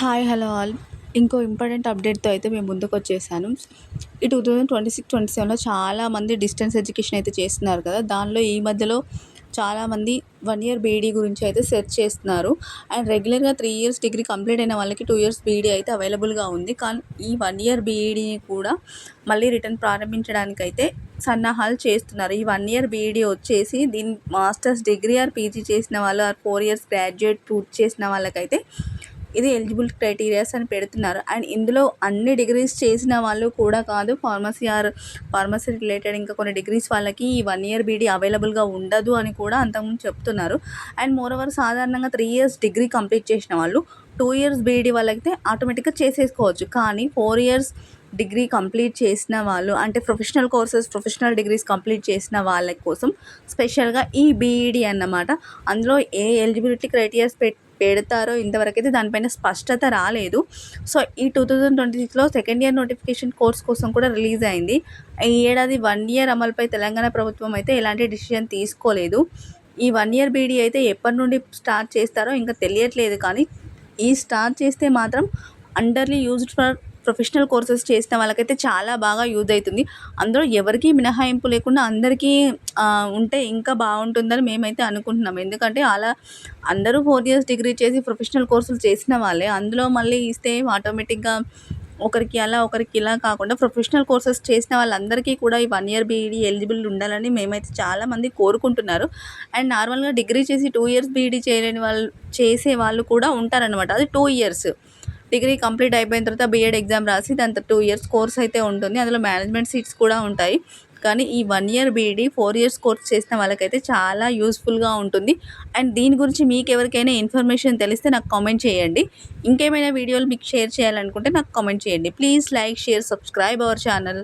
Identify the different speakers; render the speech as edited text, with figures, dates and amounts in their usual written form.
Speaker 1: Hi hello all. ఇంకో important అప్డేట్‌తో అయితే మేము ముందుకొచ్చేసాను. ఈ 2026, 27లో చాలామంది డిస్టెన్స్ ఎడ్యుకేషన్ అయితే చేస్తున్నారు కదా! దానిలో ఈ మధ్యలో చాలామంది 1 ఇయర్ బీఈడీ గురించి అయితే సెర్చ్ చేస్తున్నారు. అండ్ రెగ్యులర్‌గా 3 ఇయర్స్ డిగ్రీ కంప్లీట్ అయిన వాళ్ళకి 2 ఇయర్స్ బీఈడీ అయితే అవైలబుల్‌గా ఉంది. కానీ ఈ 1 ఇయర్ బీఈడీని కూడా మళ్ళీ రిటర్న్ ప్రారంభించడానికైతే సన్నాహాలు చేస్తున్నారు. ఈ 1 ఇయర్ బీఈడీ వచ్చేసి దీని మాస్టర్స్ డిగ్రీ ఆర్ పీజీ చేసిన వాళ్ళు ఆర్ 4 ఇయర్స్ గ్రాడ్యుయేట్ పూర్తి చేసిన వాళ్ళకైతే ఇది ఎలిజిబుల్ క్రైటీరియాస్ అని పెడుతున్నారు. అండ్ ఇందులో అన్ని డిగ్రీస్ చేసిన వాళ్ళు కూడా కాదు, ఫార్మసీ రిలేటెడ్ ఇంకా కొన్ని డిగ్రీస్ వాళ్ళకి ఈ 1 ఇయర్ బీఈడీ అవైలబుల్గా ఉండదు అని కూడా అంతకుముందు చెప్తున్నారు. అండ్ మోరోవర్ సాధారణంగా 3 ఇయర్స్ డిగ్రీ కంప్లీట్ చేసిన వాళ్ళు 2 ఇయర్స్ బీఈడీ వాళ్ళకైతే ఆటోమేటిక్గా చేసేసుకోవచ్చు. కానీ 4 ఇయర్స్ డిగ్రీ కంప్లీట్ చేసిన వాళ్ళు అంటే ప్రొఫెషనల్ డిగ్రీస్ కంప్లీట్ చేసిన వాళ్ళ కోసం స్పెషల్గా ఈ బీఈడీ అన్నమాట. అందులో ఏ ఎలిజిబిలిటీ క్రైటీరియాస్ పెడతారో ఇంతవరకైతే దానిపైన స్పష్టత రాలేదు. సో ఈ 2026లో సెకండ్ ఇయర్ నోటిఫికేషన్ కోర్స్ కోసం కూడా రిలీజ్ అయింది. ఈ ఏడాది 1 ఇయర్ అమలుపై తెలంగాణ ప్రభుత్వం అయితే ఎలాంటి డిసిషన్ తీసుకోలేదు. ఈ 1 ఇయర్ బీఈడీ అయితే ఎప్పటి నుండి స్టార్ట్ చేస్తారో ఇంకా తెలియట్లేదు. కానీ ఈ స్టార్ట్ చేస్తే మాత్రం అండర్లీ యూజ్డ్ ఫర్ ప్రొఫెషనల్ కోర్సెస్ చేసిన వాళ్ళకైతే చాలా బాగా యూజ్ అవుతుంది. అందులో ఎవరికీ మినహాయింపు లేకుండా అందరికీ ఉంటే ఇంకా బాగుంటుందని మేమైతే అనుకుంటున్నాం. ఎందుకంటే అలా అందరూ 4 ఇయర్స్ డిగ్రీ చేసి ప్రొఫెషనల్ కోర్సులు చేసిన వాళ్ళే. అందులో మళ్ళీ ఇస్తే ఆటోమేటిక్గా ఒకరికి అలా ఒకరికి ఇలా కాకుండా ప్రొఫెషనల్ కోర్సెస్ చేసిన వాళ్ళందరికీ కూడా ఈ 1 ఇయర్ బీఈడీ ఎలిజిబుల్ ఉండాలని మేమైతే చాలామంది కోరుకుంటున్నారు. అండ్ నార్మల్గా డిగ్రీ చేసి 2 ఇయర్స్ బీఈడీ చేయలేని వాళ్ళు చేసే వాళ్ళు కూడా ఉంటారనమాట. అది 2 ఇయర్స్ డిగ్రీ కంప్లీట్ అయిపోయిన తర్వాత బీఎడ్ ఎగ్జామ్ రాసి దాని 2 ఇయర్స్ కోర్స్ అయితే ఉంటుంది. అందులో మేనేజ్మెంట్ సీట్స్ కూడా ఉంటాయి. కానీ ఈ 1 ఇయర్ బీఈడీ 4 ఇయర్స్ కోర్స్ చేసిన వాళ్ళకైతే చాలా యూస్ఫుల్గా ఉంటుంది. అండ్ దీని గురించి మీకు ఎవరికైనా ఇన్ఫర్మేషన్ తెలిస్తే నాకు కామెంట్ చేయండి. ఇంకేమైనా వీడియోలు మీకు షేర్ చేయాలనుకుంటే నాకు కామెంట్ చేయండి. Please like, share, subscribe our channel.